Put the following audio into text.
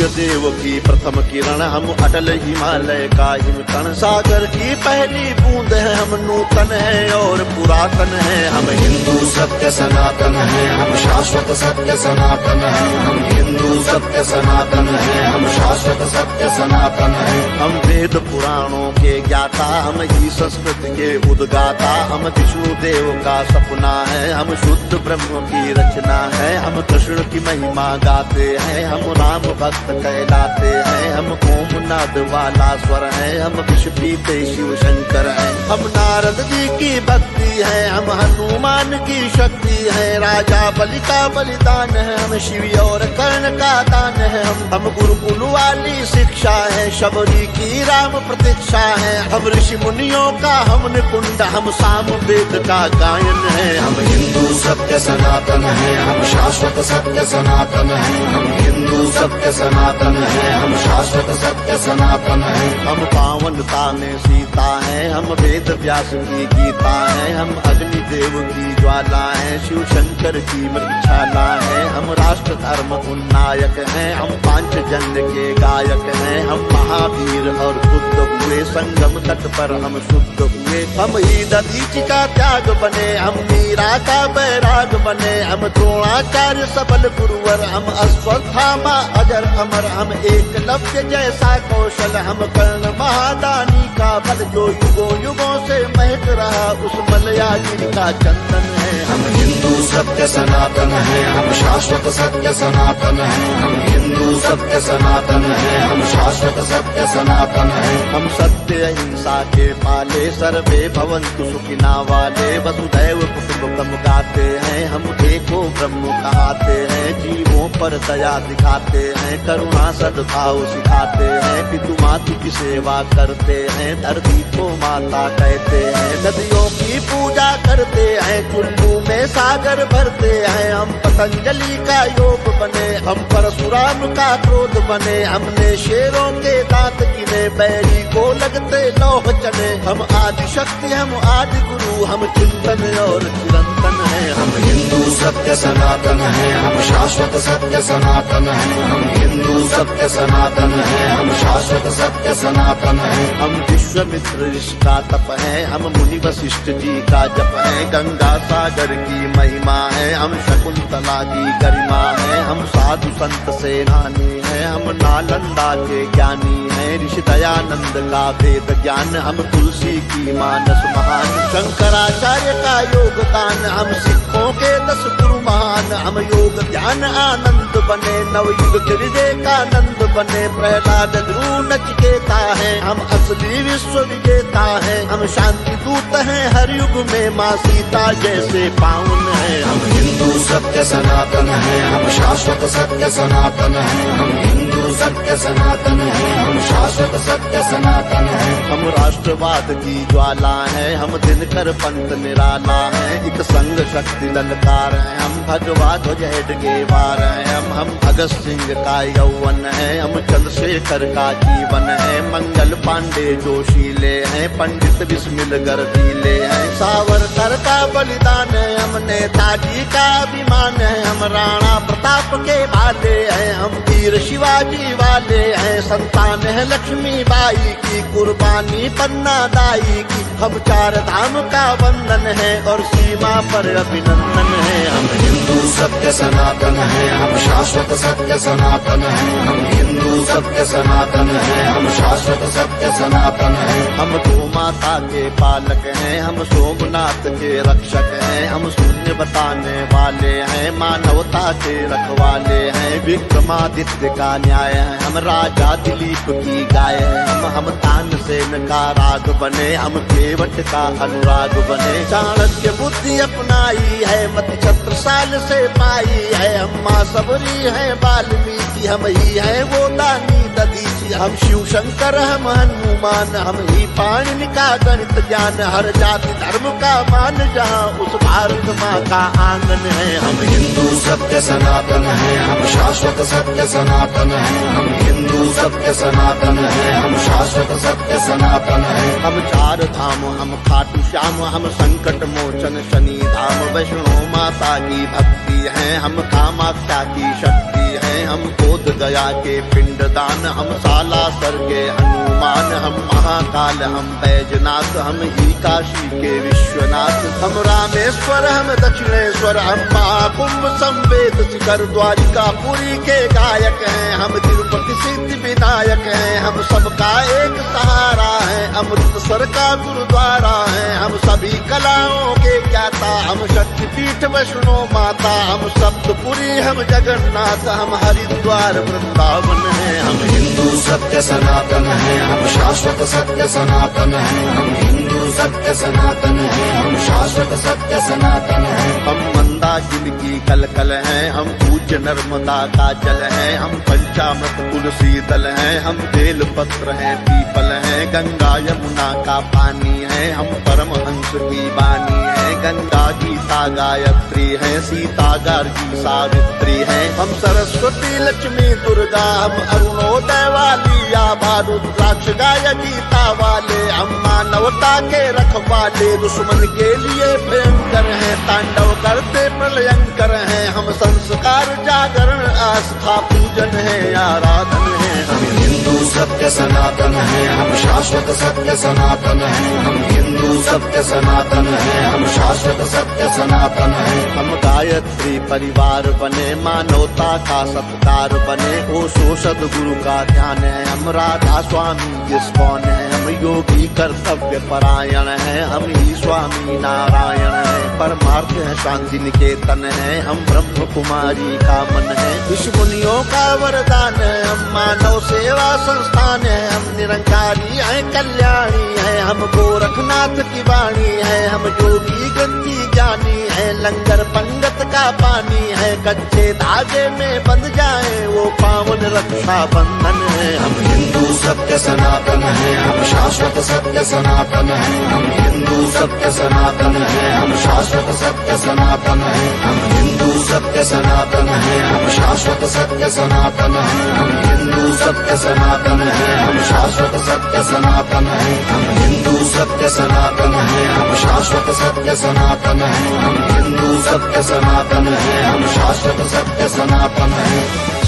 सूर्य देव की प्रथम किरण, हम अटल हिमालय का हिमकण। सागर की पहली बूंद है, हम नूतन है और पुरातन है। हम हिंदू सत्य सनातन है, हम शाश्वत सत्य सनातन है। हम हिंदू सत्य सनातन है, हम शाश्वत सत्य सनातन है। हम वेद पुराणों के ज्ञाता, हम ही संस्कृत के उद्गाता। हम विष्णु देव का सपना है, हम शुद्ध ब्रह्म की रचना है। हम कृष्ण की महिमा गाते हैं, हम राम भक्त कहलाते हैं। हम ओम नाद वाला स्वर है, हम विष पीते शिव शंकर है। हम नारद जी की भक्ति है, हम हनुमान की शक्ति है। राजा बलि का बलिदान है, हम शिव और कर्ण का दान है। हम गुरुकुल वाली शिक्षा है, शबरी की राम प्रतीक्षा है। हम ऋषि मुनियों का हम निकुंड, हम साम वेद का गायन है। हम हिंदू सत्य सनातन है, हम शाश्वत सत्य सनातन है। हम हिंदू सत्य सनातन है, हम शाश्वत सत्य सनातन है। हम पावनता में सीता है, हम वेद व्यास की गीता है। हम अग्नि देव की ज्वाला है, शिव शंकर की मृगशाला है। हम राष्ट्र धर्म उन्नायक हैं, हम पांचजन्य के गायक हैं। हम महावीर और बुद्ध हुए, संगम तट पर हम शुद्ध हुए। हम ही दधीचि का त्याग बने, हम मीरा का बैराग बने। हम द्रोणाचार्य सबल गुरुवर, हम अश्वत्थामा अजर अमर। हम एकलव्य जैसा कौशल, हम कर्ण महादानी का बल। जो युगों युगों से महक रहा, उस मलयागिरी का चंदन है। हम हिंदू सत्य सनातन है, हम शाश्वत सत्य सनातन है। हम हिंदू सत्य सनातन है, हम शाश्वत सत्य सनातन है। हम सत्य अहिंसा के पाले, सर्वे भवन्तु सुखिना वाले। वसुधैव कुटुम्बकम् गाते हैं, हम एको ब्रह्म कहाते हैं। जीवों पर दया दिखाते हैं, करुणा सद्भाव सिखाते हैं। पितु मातु की सेवा करते हैं, धरती को माता कहते हैं। नदियों की पूजा करते हैं, कुल्लू में सागर भरते हैं। हम पतंजलि का योग बने, हम परशुराम का क्रोध बने। हमने शेरों के दांत गिने, बैरी को लगते लौह चने। हम आदि शक्ति, हम आदि गुरु, हम चिंतन और चिरंतन है। हम हिंदू सत्य सनातन है, हम शाश्वत सत्य सनातन है। हम हिंदू सत्य सनातन है, हम शाश्वत सत्य सनातन है। हम विश्वामित्र ऋषि का तप है, हम मुनि वशिष्ठ जी का जप है। गंगा सागर की महिमा है, हम शकुंतला की गरिमा है। हम साधु संत सेनानी है, हम नालंदा के ज्ञानी है। ऋषि दयानंद का वेद ज्ञान, हम तुलसी की मानस महान। शंकराचार्य का योगदान, हम सिखों के 10 गुरु महान। हम योग ज्ञान आनंद बने, नवयुग हृदय का आनंद बने। प्रहलाद ध्रुव नचिकेता है, हम असली विश्व विजेता है। हम शांति दूत हैं हर युग में, माँ सीता जैसे पावन है। हम हिंदू सत्य सनातन है, हम शाश्वत सत्य सनातन है। हम हिंदू सत्य सनातन है, हम शाश्वत सत्य सनातन है। हम राष्ट्रवाद की ज्वाला है, हम दिनकर पंथ निराला है। एक संग शक्ति ललकार है, हम भगवा ध्वज हेडगेवार है। हम भगत सिंह का यौवन है, हम चंद्रशेखर का जीवन है। मंगल पांडे जोशीले हैं, पंडित बिस्मिल गर्दीले हैं। सावरकर का बलिदान है, हम नेताजी का अभिमान है। हम राणा प्रताप के भाले हैं, हम वीर शिवाजी वाले हैं। संतान है लक्ष्मी बाई की, कुर्बानी पन्ना दाई की। हम 4 धाम का वंदन है और सीमा पर अभिनंदन है। हम हिंदू सत्य सनातन है, हम शाश्वत सत्य सनातन है। हम हिंदू सत्य सनातन है, हम शाश्वत सत्य सनातन है। हम गौ माता के पालक हैं, हम सोमनाथ के रक्षक हैं। हम शून्य बताने वाले हैं, मानवता के रखवाले हैं। विक्रमादित्य का न्याय है, हम राजा दिलीप की गाय है। हम तानसेन का राग बने, हम केवट का अनुराग बने। चाणक्य बुद्धि अपनाई है, मति छत्रसाल से पाई है। हम माँ सबरी है वाल्मीकि, हम ही है वो दानी दधीचि। हम शिव शंकर हम हनुमान, हम ही पाणिनि का गणित ज्ञान, हर जाति धर्म का मान जहाँ उस भारत माँ का आंगन है। हम हिंदू सत्य सनातन है, हम शाश्वत सत्य सनातन है, हम हिंदू सत्य सनातन है, हम शाश्वत सत्य सनातन है। हम चार धाम हम खाटू श्याम, हम संकट मोचन शनि धाम, वैष्णो माता की भक्ति है, हम कामाख्या की शक्ति है, हम बोध गया के पिंडदान, हम सालासर के हनुमान, हम महाकाल हम बैजनाथ, हम ही काशी के विश्वनाथ, हम रामेश्वर हम दक्षिणेश्वर, हम महाकुंभ संवेद शिखर द्वारिका पुरी के गायक हैं, हम तिरुपति सिद्धि विनायक हैं, हम सबका एक सहारा है, अमृतसर का गुरुद्वारा है, हम सभी कलाओं के ज्ञाता, हम शक्तिपीठ वैष्णो माता, हम सप्तपुरी हम जगन्नाथ, हम हरिद्वार वृंदावन है। हम हिंदू सत्य सनातन है, हम शाश्वत सत्य सनातन है, हम हिंदू सत्य सनातन है, हम शाश्वत सत्य सनातन है। हम मंदाकिनी की कलकल है, हम पूज्य नर्मदा का जल है, हम पंचामृत तुलसी दल है, हम बेल पत्र है पीपल है, गंगा यमुना का पानी है, हम परमहंस की वाणी है, गंगा गीता गायत्री है, सीता गार्गी सावित्री है, हम सरस्वती लक्ष्मी दुर्गा, हम अरुणोदय वाली या रुद्राक्ष गाय गीता वाले, हम मानवता के रखवाले, दुश्मन के लिए भयंकर है, तांडव करते प्रलयंकर है, हम संस्कार जागरण आस्था पूजन है आराधन है। हम हिंदू सत्य सनातन है, हम शाश्वत सत्य सनातन है, हम हिंदू सत्य सनातन है, हम शाश्वत सत्य सनातन है। हम गायत्री परिवार बने, मानवता का सत्कार बने, ओशो सद्गुरु का ध्यान है, हम राधा स्वामी इस्कॉन है, हम योगी कर्तव्य परायण है, हम ही स्वामी नारायण है, परमार्थ है शांति निकेतन है, हम ब्रह्म कुमारी का मन है, ऋषि मुनियों का वरदान है, हम मानव सेवा संस्थान है, हम निरंकारी है कल्याणी है, हम गोरखनाथ की वाणी है, हम योगी गंदी ज्ञानी है, लंगर पंगत का पानी है, कच्चे धागे में बंध जाए वो पावन रक्षा बंधन है। हम हिंदू सत्य सनातन है, हम शाश्वत सत्य सनातन है, हम हिंदू सत्य सनातन है, हम शाश्वत सत्य सनातन है, हम हिंदू सत्य सनातन है, हम शाश्वत सत्य सनातन है, हम हिंदू सत्य सनातन है, हम शाश्वत सत्य सनातन है, हम हिंदू सत्य सनातन है, हम शाश्वत सत्य सनातन है, हम हिंदू सत्य सनातन है, हम शाश्वत सत्य सनातन है।